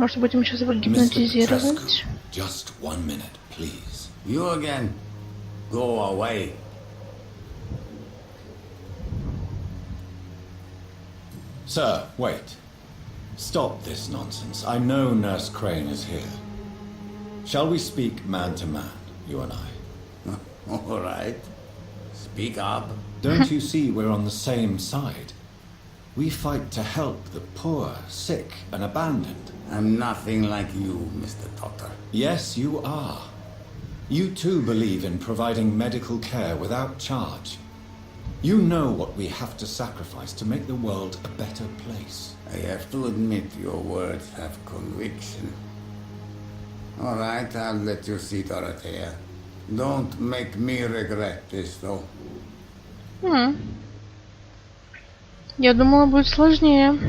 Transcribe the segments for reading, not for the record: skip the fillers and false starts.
Может, будем сейчас его гипнотизировать? Just 1 minute, please. You again? Go away. Sir, wait. Stop this nonsense. I know Nurse Crane is here. Shall we speak man to man, you and I? All right. Speak up. Don't you see we're on the same side? We fight to help the poor, sick, and abandoned. I'm nothing like you, Mr. Doctor. Yes, you are. You too believe in providing medical care without charge. You know what we have to sacrifice to make the world a better place. I have to admit your words have conviction. All right, I'll let you see Dorothea. Don't make me regret this, though. Я думала, будет сложнее.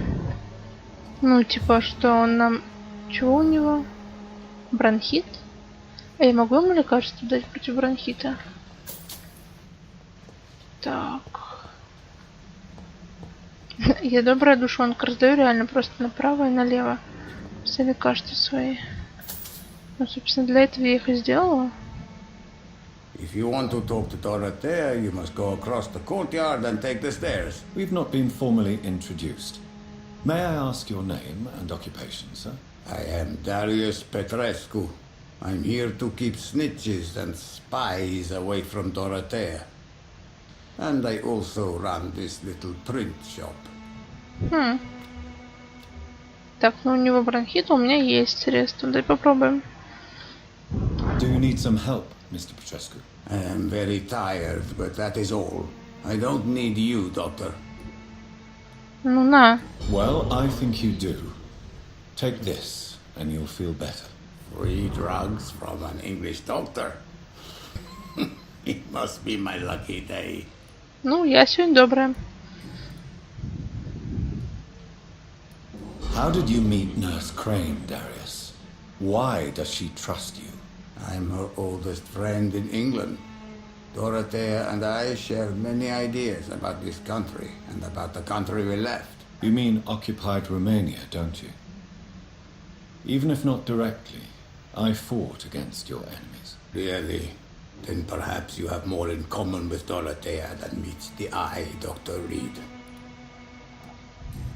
Ну, типа, что он нам... Чего у него? Бронхит? А я могу ему лекарство дать против бронхита? Так. Я добрая душонка. Раздаю реально просто направо и налево все лекарства свои. Ну, собственно, для этого я их и сделала. If you want to talk to Dorothea, you must go across the courtyard and take the stairs. We've not been formally introduced. May I ask your name and occupation, sir? I am Darius Petrescu. I'm here to keep snitches and spies away from Dorothea. And I also run this little print shop. Так, ну у него бронхит, у меня есть средства. Дай попробуем. Do you need some help, Mr. Petrescu? I am very tired, but that is all. I don't need you, Doctor. Ну на. Well, I think you do. Take this, and you'll feel better. Free drugs from an English doctor. It must be my lucky day. Ну, я сегодня добрая. How did you meet Nurse Crane, Darius? Why does she trust you? I'm her oldest friend in England. Dorothea and I share many ideas about this country and about the country we left. You mean occupied Romania, don't you? Even if not directly, I fought against your enemies. Really? Then perhaps you have more in common with Dorothea than meets the eye, Dr. Reed.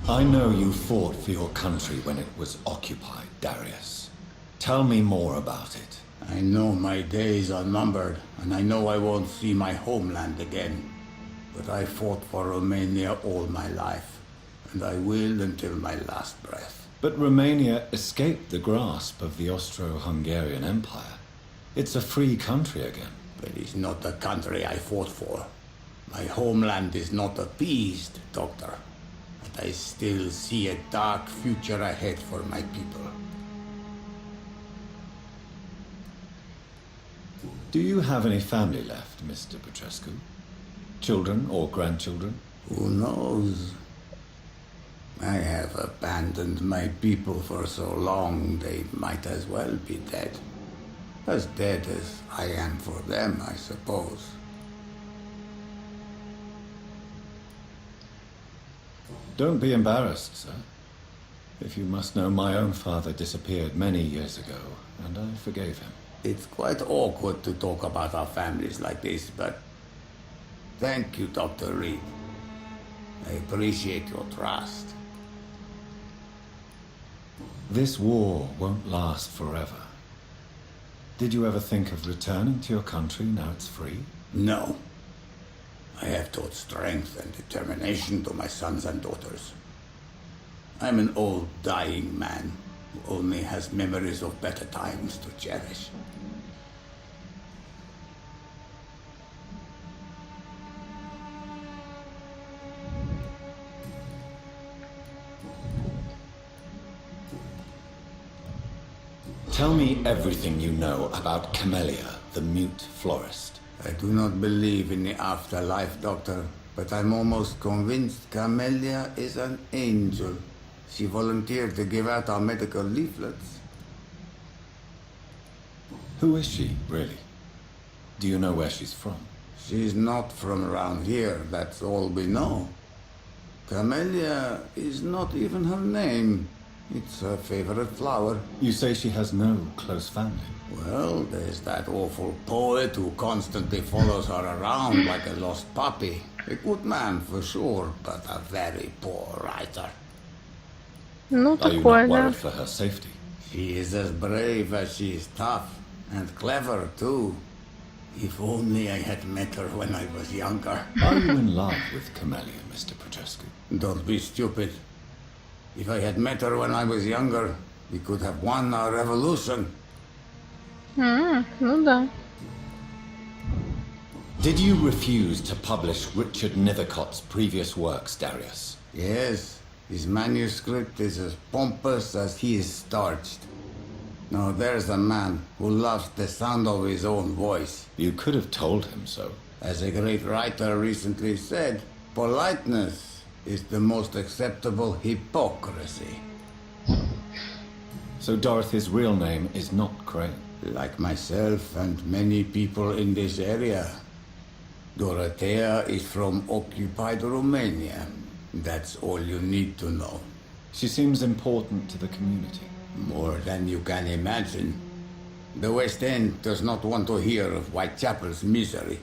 I know you fought for your country when it was occupied, Darius. Tell me more about it. I know my days are numbered, and I know I won't see my homeland again. But I fought for Romania all my life, and I will until my last breath. But Romania escaped the grasp of the Austro-Hungarian Empire. It's a free country again. But it's not the country I fought for. My homeland is not appeased, Doctor. But I still see a dark future ahead for my people. Do you have any family left, Mr. Petrescu? Children or grandchildren? Who knows? I have abandoned my people for so long, they might as well be dead. As dead as I am for them, I suppose. Don't be embarrassed, sir. If you must know, my own father disappeared many years ago, and I forgave him. It's quite awkward to talk about our families like this, but thank you, Dr. Reed. I appreciate your trust. This war won't last forever. Did you ever think of returning to your country now it's free? No. I have taught strength and determination to my sons and daughters. I'm an old, dying man who only has memories of better times to cherish. Tell me everything you know about Camellia, the mute florist. I do not believe in the afterlife, Doctor, but I'm almost convinced Camellia is an angel. She volunteered to give out our medical leaflets. Who is she, really? Do you know where she's from? She's not from around here, that's all we know. Camellia is not even her name. It's her favorite flower. You say she has no close family. Well, there's that awful poet who constantly follows her around like a lost puppy. A good man for sure, but a very poor writer. Ну, Are you такое, not да. worried for her safety? She is as brave as she is tough, and clever too. If only I had met her when I was younger. Are you in love with Camellia, Mr. Prochaska? Don't be stupid. If I had met her when I was younger, we could have won our revolution. Ну да. Did you refuse to publish Richard Nethercott's previous works, Darius? Yes, his manuscript is as pompous as he is starched. Now there's a man who loves the sound of his own voice. You could have told him so. As a great writer recently said, politeness is the most acceptable hypocrisy. So Dorothy's real name is not Crane. Like myself and many people in this area, Dorothea is from occupied Romania. That's all you need to know. She seems important to the community. More than you can imagine. The West End does not want to hear of Whitechapel's misery.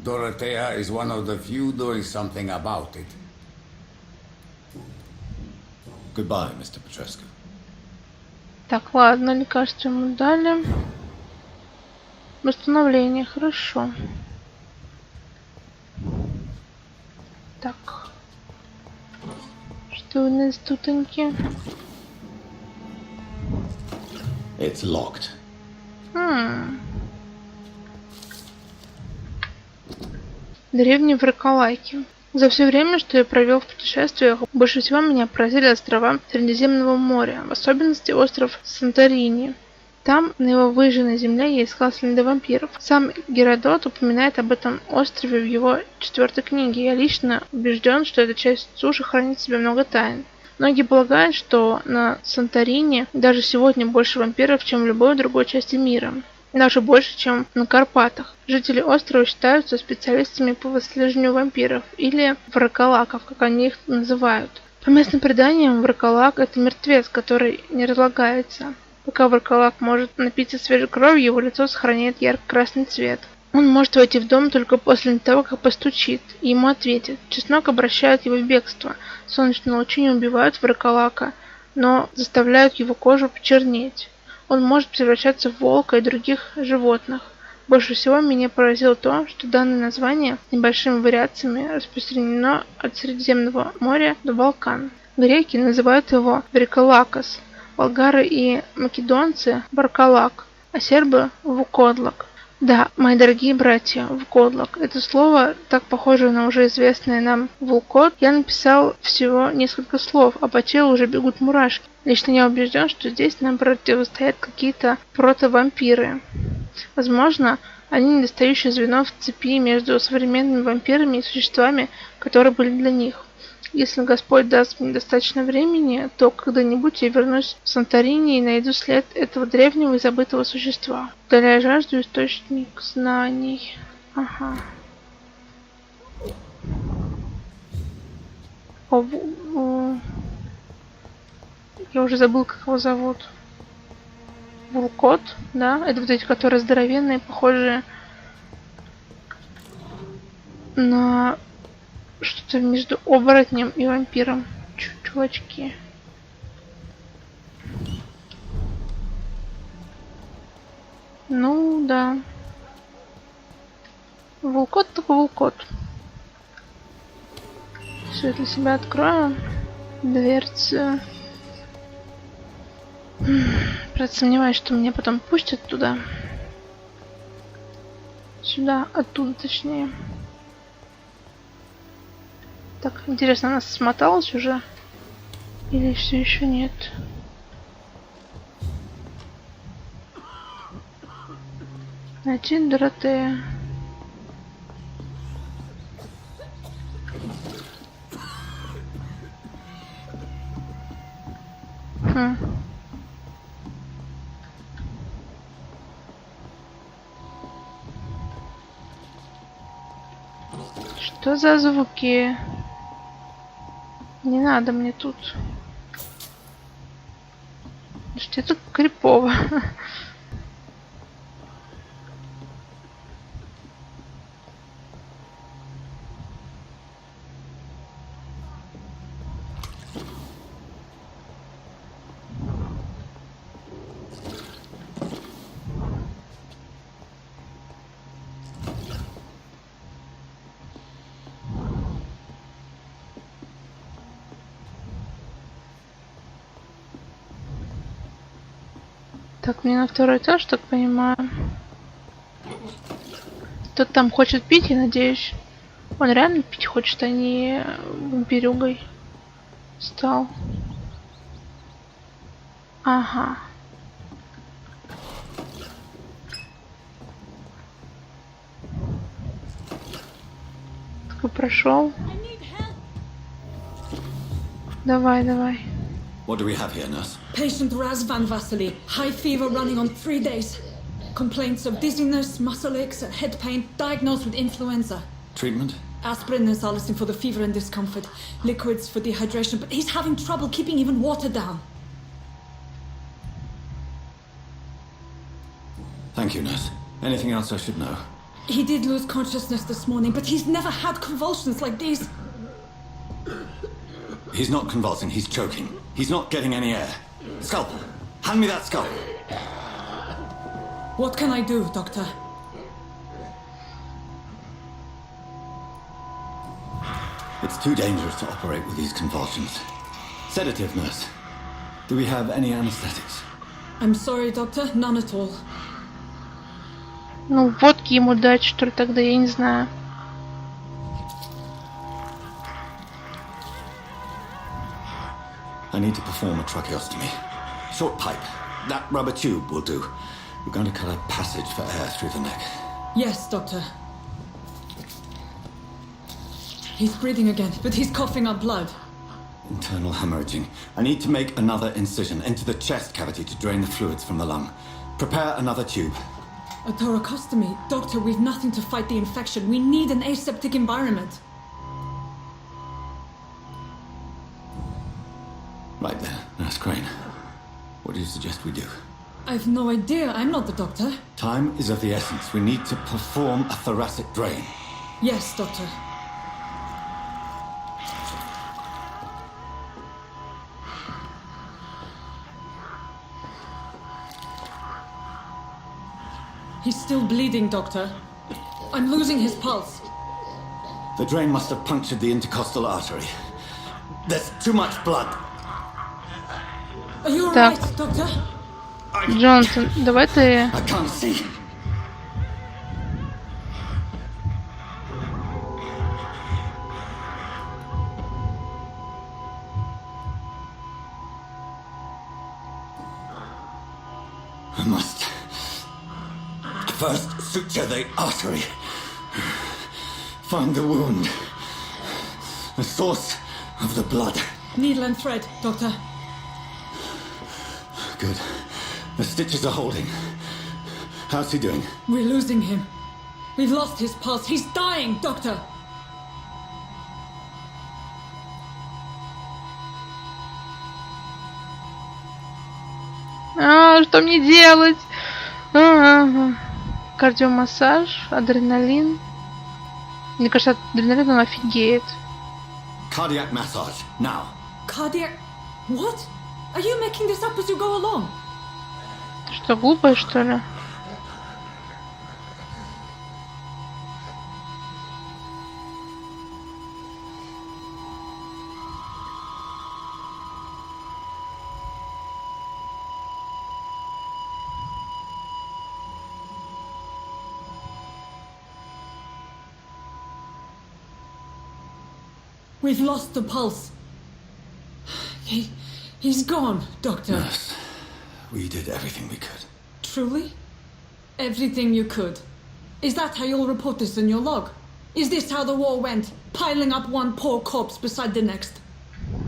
Dorothea is one of the few doing something about it. Goodbye, Mr. Petrescu. Так, ладно, лекарство ему дали. Восстановление, хорошо. Так. Что у нас тутоньки? It's locked. Древние враколаки. За все время, что я провел в путешествиях, больше всего меня поразили острова Средиземного моря, в особенности остров Санторини. Там, на его выжженной земле, я искал следы вампиров. Сам Геродот упоминает об этом острове в его 4 книге. Я лично убежден, что эта часть суши хранит в себе много тайн. Многие полагают, что на Санторини даже сегодня больше вампиров, чем в любой другой части мира. Даже больше, чем на Карпатах. Жители острова считаются специалистами по выслеживанию вампиров, или враколаков, как они их называют. По местным преданиям, враколак – это мертвец, который не разлагается. Пока враколак может напиться свежей кровью, его лицо сохраняет ярко-красный цвет. Он может войти в дом только после того, как постучит, и ему ответит. Чеснок обращает его в бегство. Солнечные лучи не убивают враколака, но заставляют его кожу почернеть. Он может превращаться в волка и других животных. Больше всего меня поразило то, что данное название с небольшими вариациями распространено от Средиземного моря до Балкан. Греки называют его Вриколакос, болгары и македонцы – Баркалак, а сербы – Вукодлак. Да, мои дорогие братья, Вукодлак. Это слово, так похоже на уже известное нам Вулкот. Я написал всего несколько слов, а по телу уже бегут мурашки. Лично я убежден, что здесь нам противостоят какие-то протовампиры. Возможно, они недостающее звено в цепи между современными вампирами и существами, которые были для них. Если Господь даст мне достаточно времени, то когда-нибудь я вернусь в Санторини и найду след этого древнего и забытого существа. Удаляя жажду, источник знаний. Ага. Я уже забыл, как его зовут. Вулкот, да? Это вот эти, которые здоровенные, похожие на что-то между оборотнем и вампиром. Чувачки. Ну, да. Вулкот так вулкот. Все для себя открою. Дверцу. Правда, сомневаюсь, что меня потом пустят туда. Сюда, оттуда точнее. Так, интересно, она смоталась уже? Или все еще нет? Найти Доротея. Что за звуки? Не надо мне тут. Значит, это крипово. Так, мне на второй этаж, так понимаю. Кто-то там хочет пить, я надеюсь. Он реально пить хочет, а не вампирюгой стал. Ага. Так и прошел. Давай, давай. What do we have here, nurse? Patient Raz Van Vasily, high fever running on 3 days. Complaints of dizziness, muscle aches, head pain, diagnosed with influenza. Treatment? Aspirin and salicin for the fever and discomfort. Liquids for dehydration, but he's having trouble keeping even water down. Thank you, nurse. Anything else I should know? He did lose consciousness this morning, but he's never had convulsions like these. He's not convulsing, he's choking. He's not getting any air. Scalpel! Hand me that scalpel! What can I do, Doctor? It's too dangerous to operate with these convulsions. Sedative, nurse. Do we have any anesthetics? I'm sorry, Doctor, none at all. Ну, водки ему дать, что ли, тогда, я не знаю. I need to perform a tracheostomy. Short pipe. That rubber tube will do. We're going to cut a passage for air through the neck. Yes, Doctor. He's breathing again, but he's coughing up blood. Internal hemorrhaging. I need to make another incision into the chest cavity to drain the fluids from the lung. Prepare another tube. A thoracostomy? Doctor, we've nothing to fight the infection. We need an aseptic environment. Right then, Nurse Crane. What do you suggest we do? I've no idea. I'm not the doctor. Time is of the essence. We need to perform a thoracic drain. Yes, Doctor. He's still bleeding, Doctor. I'm losing his pulse. The drain must have punctured the intercostal artery. There's too much blood. Are you Так. alright, Doctor? Джонсон, давай ты... I can't see. I must first suture the artery. Find the wound. The source of the blood. Needle and thread, Doctor. Good. The stitches are holding. How's he doing? We're losing him. We've lost his pulse. He's dying, Doctor. Что мне делать? Кардиомассаж, адреналин. Мне кажется, от адреналина он офигеет. Cardiac massage, now. Cardiac... What? Are you making this up as you go along? Ты что, глупая, что ли? We've lost the pulse. He's gone, Doctor. Nurse, we did everything we could. Truly? Everything you could. Is that how you'll report this in your log? Is this how the war went? Piling up one poor corpse beside the next?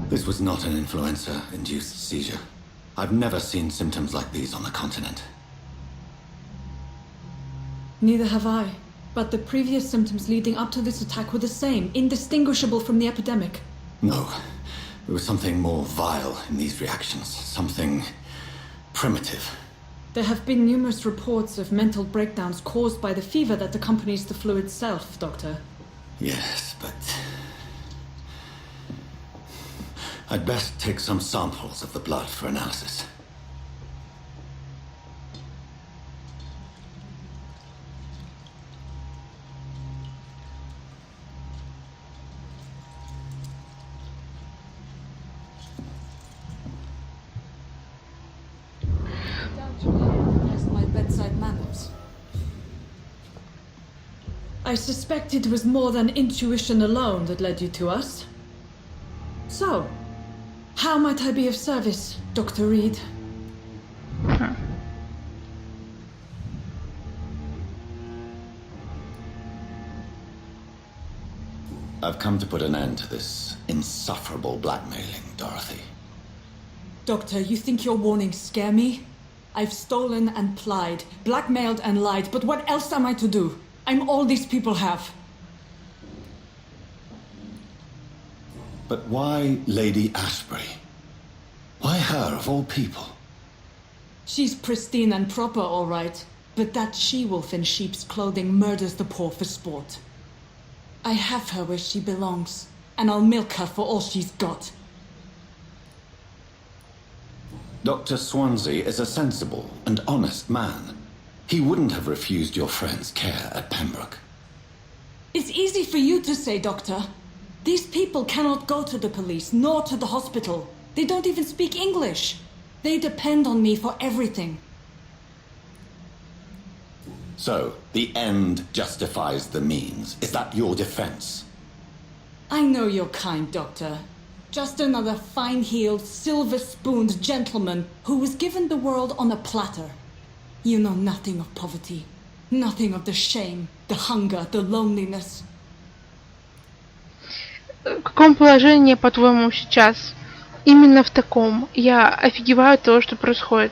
This was not an influenza-induced seizure. I've never seen symptoms like these on the continent. Neither have I. But the previous symptoms leading up to this attack were the same, indistinguishable from the epidemic. No. There was something more vile in these reactions. Something primitive. There have been numerous reports of mental breakdowns caused by the fever that accompanies the flu itself, Doctor. Yes, but I'd best take some samples of the blood for analysis. My bedside manners. I suspect it was more than intuition alone that led you to us. So, how might I be of service, Dr. Reed? I've come to put an end to this insufferable blackmailing, Dorothy. Doctor, you think your warnings scare me? I've stolen and plied, blackmailed and lied, but what else am I to do? I'm all these people have. But why Lady Ashbury? Why her, of all people? She's pristine and proper, all right, but that she-wolf in sheep's clothing murders the poor for sport. I have her where she belongs, and I'll milk her for all she's got. Dr. Swansea is a sensible and honest man. He wouldn't have refused your friend's care at Pembroke. It's easy for you to say, Doctor. These people cannot go to the police, nor to the hospital. They don't even speak English. They depend on me for everything. So, the end justifies the means. Is that your defense? I know you're kind, Doctor. Just another fine-heeled, silver-spooned gentleman who was given the world on a platter. You know nothing of poverty. Nothing of the shame, the hunger, the loneliness. В каком положении, по-твоему, сейчас? Именно в таком. Я офигеваю от того, что происходит.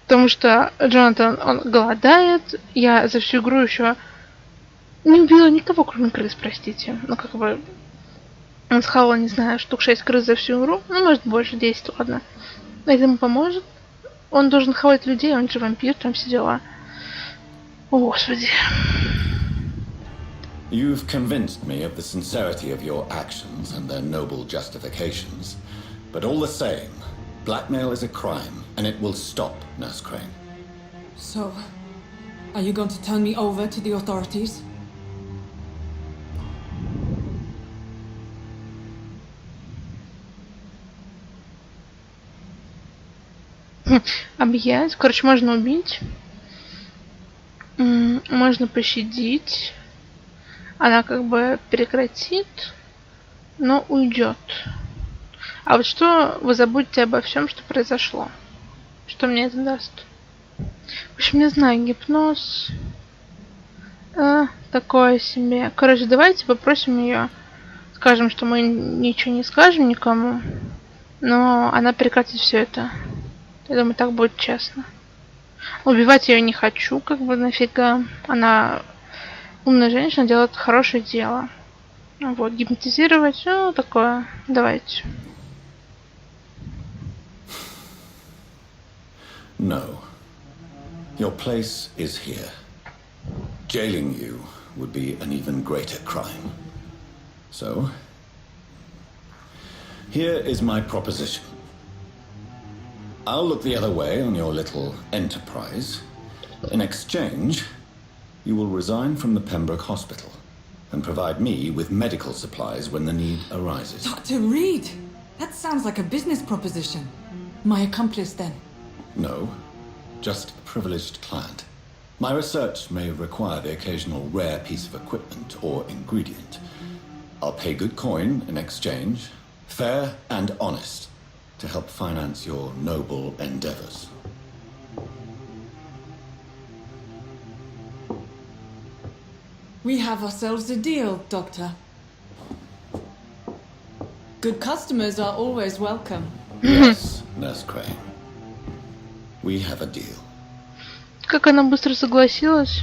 Потому что Джонатан, он голодает. Я за всю игру еще не убила никого, кроме крыс, простите. Ну, как бы... Он схавал, не знаю, штук 6 крыс за всю игру. Ну, может, больше, 10, ладно. Это ему поможет. Он должен хавать людей, он же вампир, там все дела. О, Господи. You've convinced me of the sincerity of your actions and their noble justifications. But all the same, blackmail is a crime, and it will stop, Nurse Crane. So, are you going to turn me over to the authorities? Объять. Короче, можно убить. Можно пощадить. Она как бы прекратит, но уйдет. А вот что вы забудете обо всем, что произошло? Что мне это даст? В общем, не знаю, гипноз. Такое себе. Короче, давайте попросим ее. Скажем, что мы ничего не скажем никому. Но она прекратит все это. Я думаю, так будет честно. Убивать ее не хочу, как бы нафига. Она умная женщина, делает хорошее дело. Вот, гипнотизировать, ну, такое. Давайте. No. Your place is here. Jailing you would be an even greater crime. So, here is my proposition. I'll look the other way on your little enterprise. In exchange, you will resign from the Pembroke Hospital and provide me with medical supplies when the need arises. Dr. Reed! That sounds like a business proposition. My accomplice, then? No, just a privileged client. My research may require the occasional rare piece of equipment or ingredient. I'll pay good coin in exchange, fair and honest, to help finance your noble endeavors. We have ourselves a deal, Doctor. Good customers are always welcome. Yes, Nurse Crane. We have a deal. Как она быстро согласилась.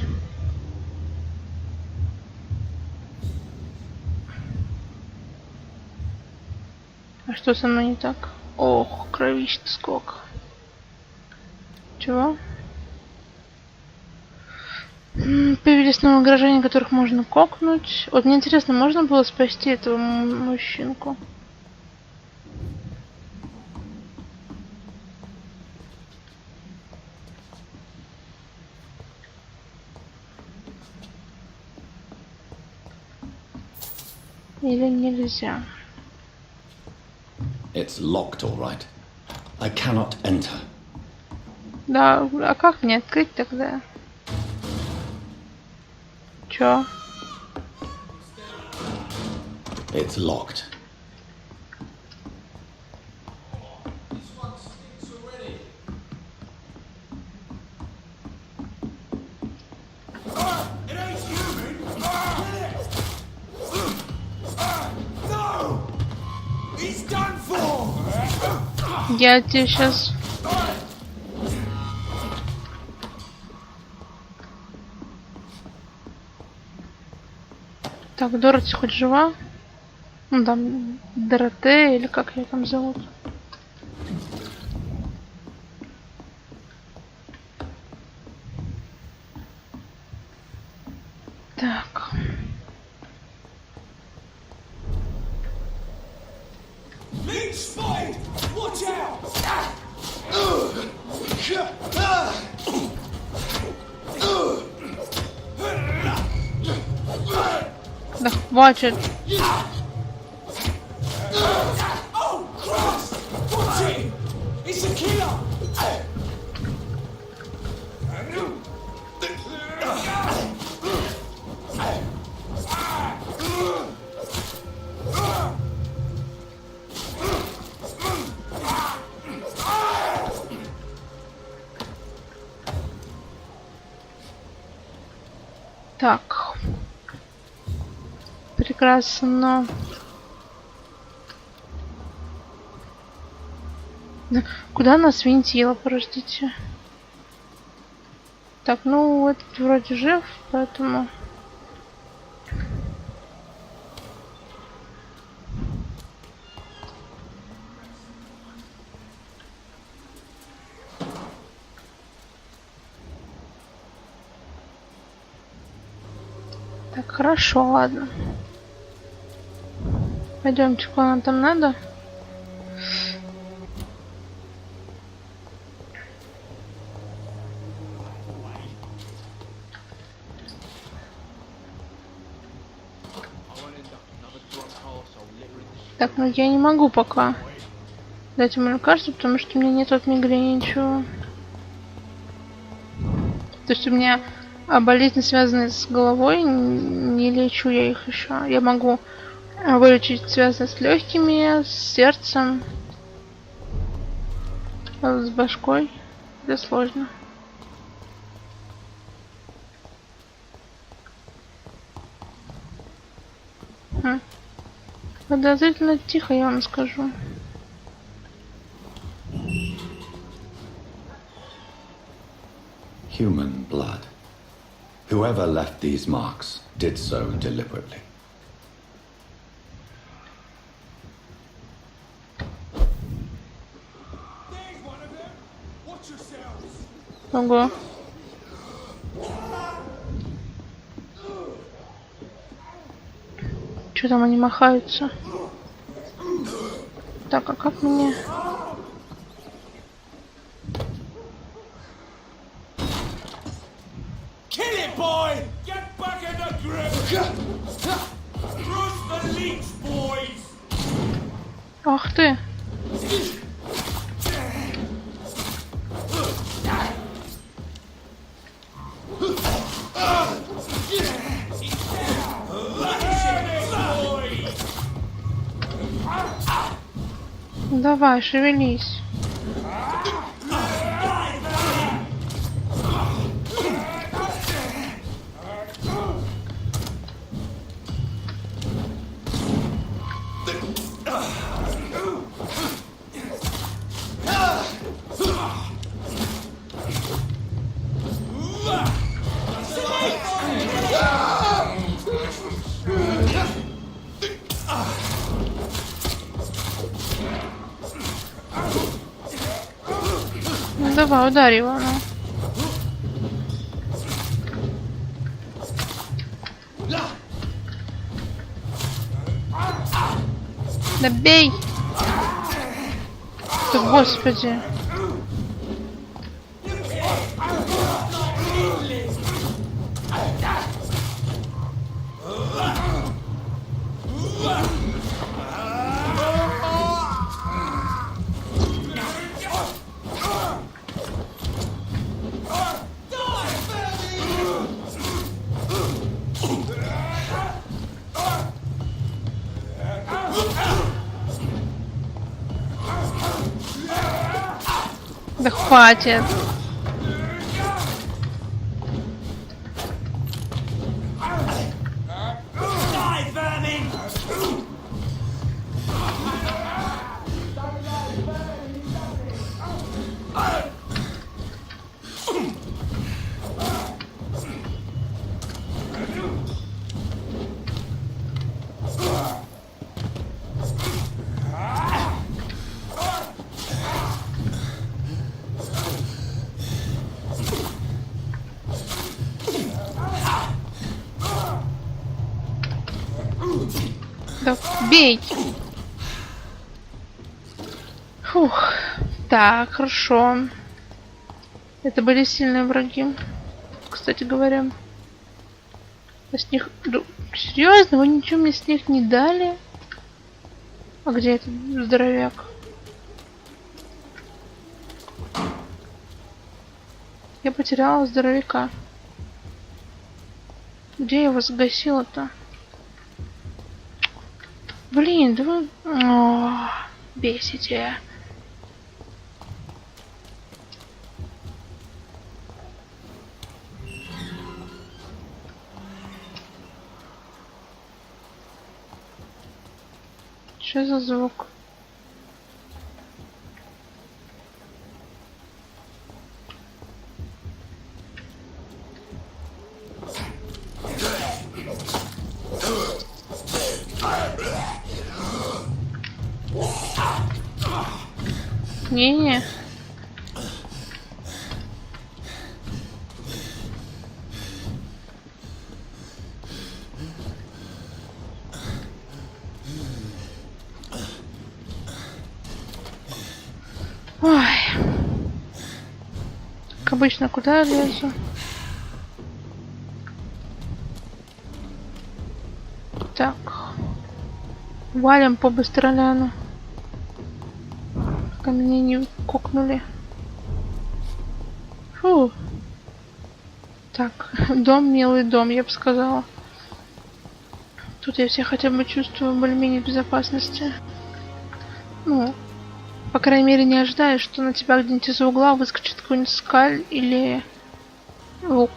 А что со мной не так? Ох, кровище-то сколько. Чего? Появились новые граждане, которых можно кокнуть. Вот мне интересно, можно было спасти этого мужчинку? Или нельзя? It's locked, all right. I cannot enter. Да, а как мне открыть тогда? Чё? It's locked. Я тебе сейчас... Так, Дороти хоть жива? Ну там, Доротея или как ее там зовут? Так. Да хватит. Так. Прекрасно. Да, куда нас винтило, подождите. Так, ну этот вроде жив, поэтому... Так, хорошо, ладно. Пойдемте, куда нам там надо. Так, ну я не могу пока дать ему лекарство, потому что у меня нет от мигрени ничего. То есть у меня болезни, связанные с головой, не лечу я их еще. Я могу вылечить связанные с легкими, с сердцем, с башкой. Это сложно. Подозрительно тихо, я вам скажу. Human blood. Whoever left these marks did so deliberately. Ого. Что там они махаются? Так, а как мне? Ах ты! Давай, шевелись. Давай, ударь его, ну. Да бей! Да господи! Да хватит. Да бей! Фух. Так, хорошо. Это были сильные враги, кстати говоря. А с них... Серьезно? Вы ничего мне с них не дали? А где этот здоровяк? Я потеряла здоровяка. Где я его загасила-то? Блин, да вы... О, бесите. Что за звук? Не-не. Ой. Как обычно, куда я лезу? Так. Валим по быстроляну. Пока меня не кокнули. Фу. Так, дом, милый дом, я бы сказала. Тут я все хотя бы чувствую более-менее безопасности. Ну, по крайней мере, не ожидаешь, что на тебя где-нибудь из угла выскочит какой-нибудь скаль или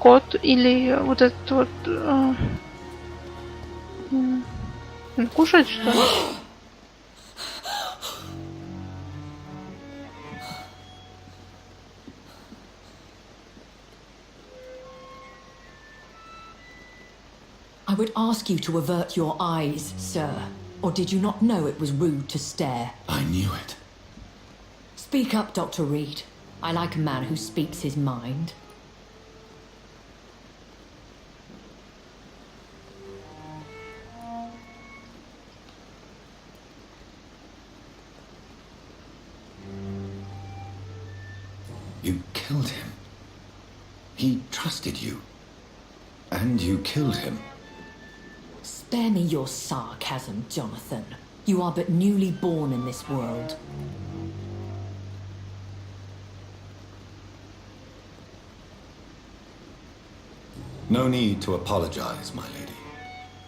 кот, или вот этот вот... кушать, что ли? I would ask you to avert your eyes, sir. Or did you not know it was rude to stare? I knew it. Speak up, Dr. Reed. I like a man who speaks his mind. You killed him. He trusted you. And you killed him. Spare me your sarcasm, Jonathan. You are but newly born in this world. No need to apologize, my lady.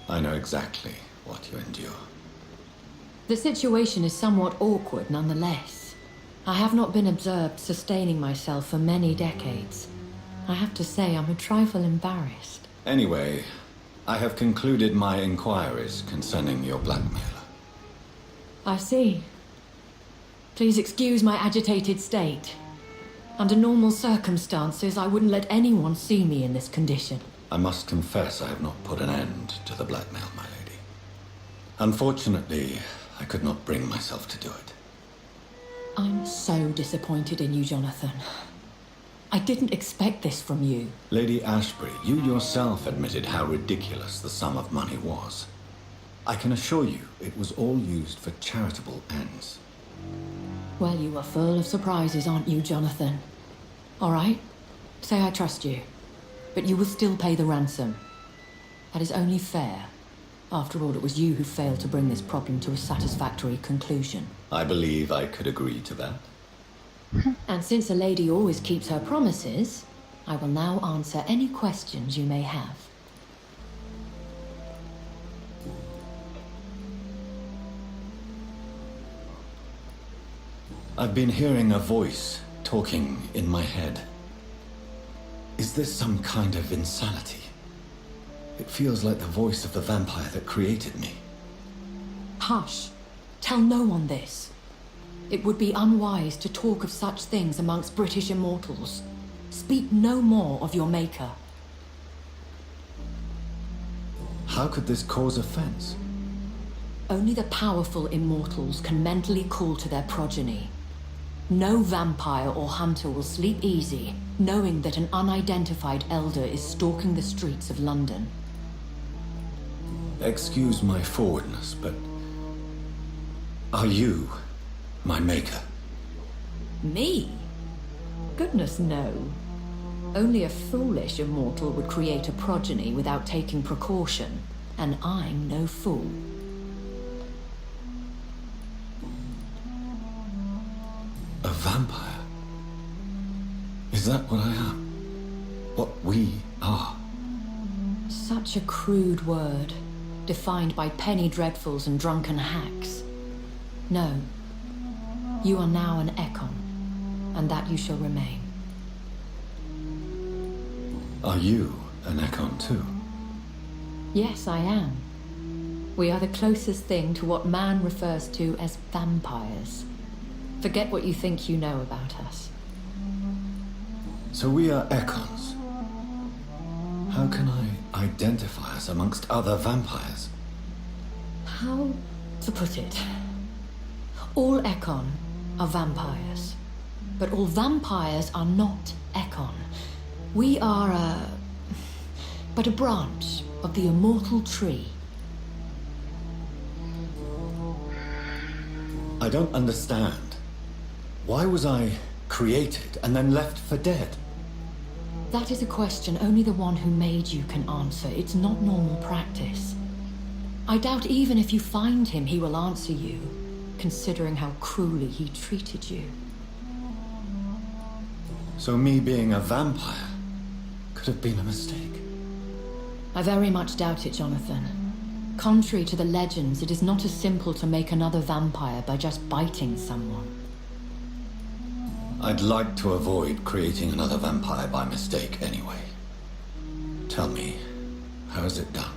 I know exactly what you endure. The situation is somewhat awkward nonetheless. I have not been observed sustaining myself for many decades. I have to say I'm a trifle embarrassed. Anyway, I have concluded my inquiries concerning your blackmailer. I see. Please excuse my agitated state. Under normal circumstances, I wouldn't let anyone see me in this condition. I must confess I have not put an end to the blackmail, my lady. Unfortunately, I could not bring myself to do it. I'm so disappointed in you, Jonathan. I didn't expect this from you. Lady Ashbury, you yourself admitted how ridiculous the sum of money was. I can assure you it was all used for charitable ends. Well, you are full of surprises, aren't you, Jonathan? All right, say I trust you, but you will still pay the ransom. That is only fair. After all, it was you who failed to bring this problem to a satisfactory conclusion. I believe I could agree to that. And since a lady always keeps her promises, I will now answer any questions you may have. I've been hearing a voice talking in my head. Is this some kind of insanity? It feels like the voice of the vampire that created me. Hush. Tell no one this. It would be unwise to talk of such things amongst British immortals. Speak no more of your maker. How could this cause offense? Only the powerful immortals can mentally call to their progeny. No vampire or hunter will sleep easy, knowing that an unidentified elder is stalking the streets of London. Excuse my forwardness, but are you my maker? Me? Goodness, no. Only a foolish immortal would create a progeny without taking precaution, and I'm no fool. A vampire? Is that what I am? What we are? Such a crude word, defined by penny dreadfuls and drunken hacks. No. You are now an Ekon, and that you shall remain. Are you an Ekon too? Yes, I am. We are the closest thing to what man refers to as vampires. Forget what you think you know about us. So we are Ekons. How can I identify us amongst other vampires? How to put it? All Ekon are vampires. But all vampires are not Ekon. We are but a branch of the immortal tree. I don't understand. Why was I created and then left for dead? That is a question only the one who made you can answer. It's not normal practice. I doubt even if you find him, he will answer you, considering how cruelly he treated you. So me being a vampire could have been a mistake. I very much doubt it, Jonathan. Contrary to the legends, it is not as simple to make another vampire by just biting someone. I'd like to avoid creating another vampire by mistake anyway. Tell me, how is it done?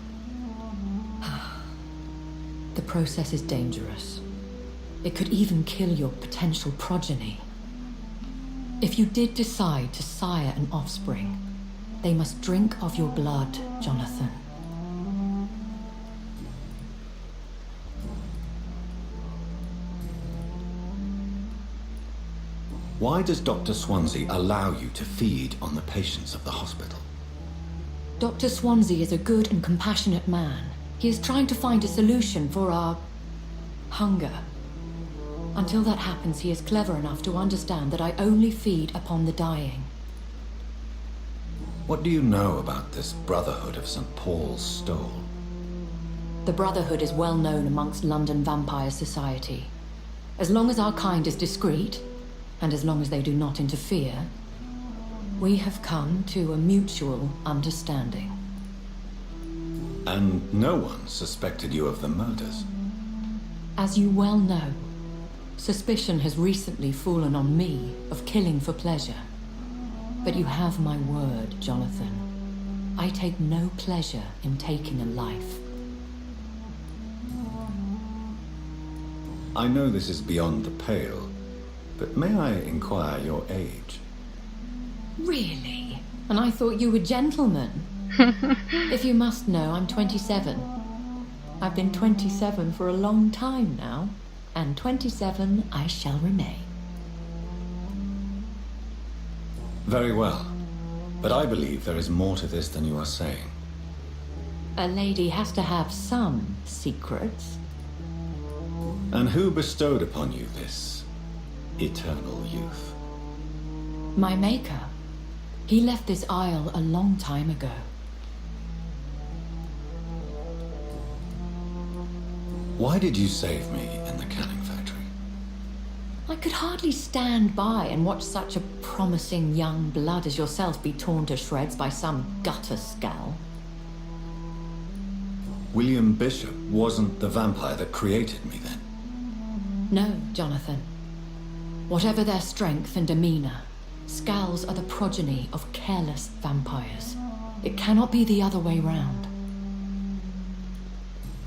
The process is dangerous. It could even kill your potential progeny. If you did decide to sire an offspring, they must drink of your blood, Jonathan. Why does Dr. Swansea allow you to feed on the patients of the hospital? Dr. Swansea is a good and compassionate man. He is trying to find a solution for our hunger. Until that happens, he is clever enough to understand that I only feed upon the dying. What do you know about this Brotherhood of St. Paul's Stole? The Brotherhood is well known amongst London Vampire Society. As long as our kind is discreet, and as long as they do not interfere, we have come to a mutual understanding. And no one suspected you of the murders? As you well know, suspicion has recently fallen on me of killing for pleasure. But you have my word, Jonathan. I take no pleasure in taking a life. I know this is beyond the pale, but may I inquire your age? Really? And I thought you were gentlemen. If you must know, I'm 27. I've been 27 for a long time now, and 27 I shall remain. Very well, but I believe there is more to this than you are saying. A lady has to have some secrets. And who bestowed upon you this eternal youth? My maker. He left this isle a long time ago. Why did you save me in the canning factory? I could hardly stand by and watch such a promising young blood as yourself be torn to shreds by some gutter scowl. William Bishop wasn't the vampire that created me then. No, Jonathan. Whatever their strength and demeanor, scowls are the progeny of careless vampires. It cannot be the other way round.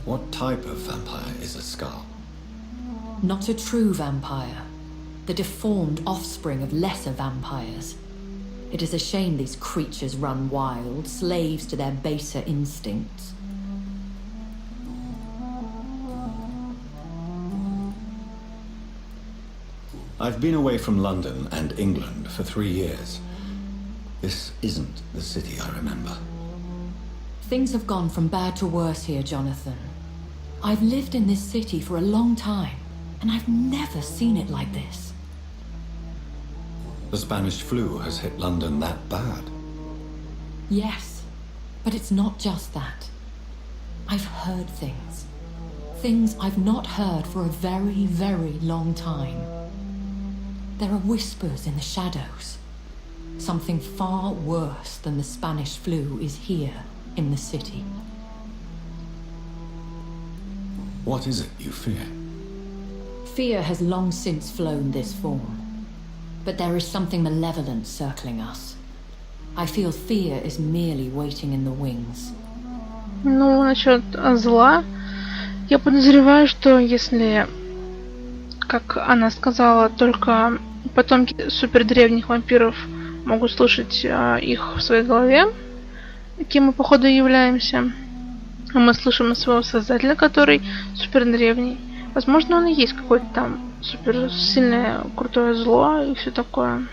What type of vampire is a skull? Not a true vampire. The deformed offspring of lesser vampires. It is a shame these creatures run wild, slaves to their baser instincts. I've been away from London and England for 3 years. This isn't the city I remember. Things have gone from bad to worse here, Jonathan. I've lived in this city for a long time, and I've never seen it like this. The Spanish flu has hit London that bad. Yes, but it's not just that. I've heard things. Things I've not heard for a very, very long time. There are whispers in the shadows. Something far worse than the Spanish flu is here in the city. What is it you fear? Fear has long since flown this form. But there is something malevolent circling us. I feel fear is merely waiting in the wings. Ну, насчет зла, я подозреваю, что если, как она сказала, только потомки супердревних вампиров могут слышать их в своей голове, кем мы походу являемся, а мы слышим своего создателя, который супердревний. Возможно, он и есть какое-то там супер сильное, крутое зло и все такое.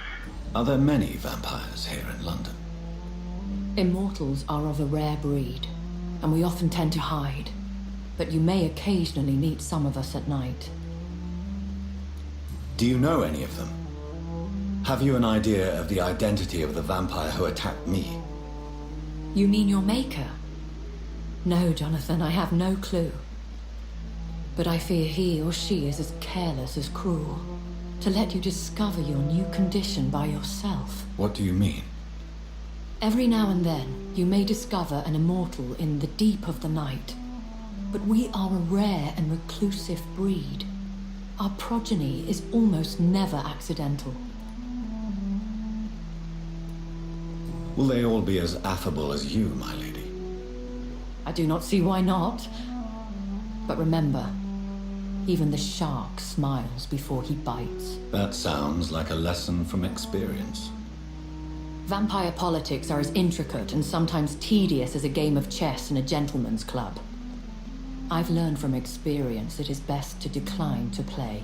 Are there many vampires here in London? Immortals are of a rare breed, and we often tend to hide. But you may occasionally meet some of us at night. Do you know any of them? Have you an idea of the identity of the vampire who attacked me? You mean your maker? No, Jonathan, I have no clue. But I fear he or she is as careless as cruel. To let you discover your new condition by yourself. What do you mean? Every now and then, you may discover an immortal in the deep of the night. But we are a rare and reclusive breed. Our progeny is almost never accidental. Will they all be as affable as you, my lady? I do not see why not. But remember, even the shark smiles before he bites. That sounds like a lesson from experience. Vampire politics are as intricate and sometimes tedious as a game of chess in a gentleman's club. I've learned from experience it is best to decline to play.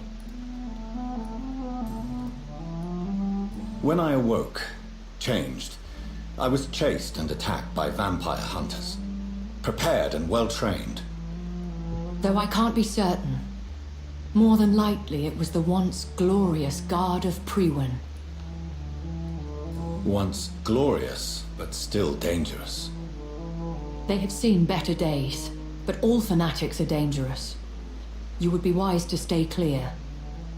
When I awoke, changed, I was chased and attacked by vampire hunters. Prepared and well-trained. Though I can't be certain, more than likely it was the once glorious Guard of Priwen. Once glorious, but still dangerous. They have seen better days, but all fanatics are dangerous. You would be wise to stay clear.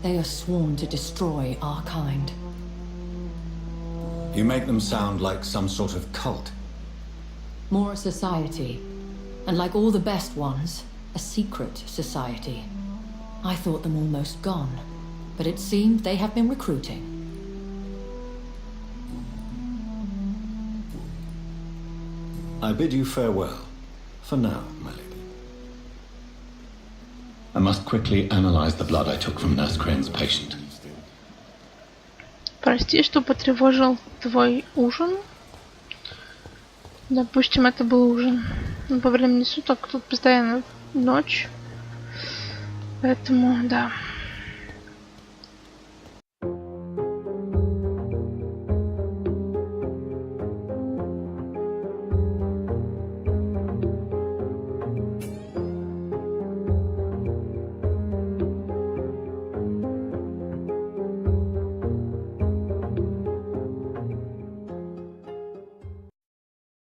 They are sworn to destroy our kind. You make them sound like some sort of cult. More a society, and like all the best ones, a secret society. I thought them almost gone, but it seemed they have been recruiting. I bid you farewell, for now, my lady. I must quickly analyze the blood I took from Nurse Crane's patient. Прости, что потревожил твой ужин. Допустим, это был ужин. Но по времени суток тут постоянно ночь. Поэтому, да.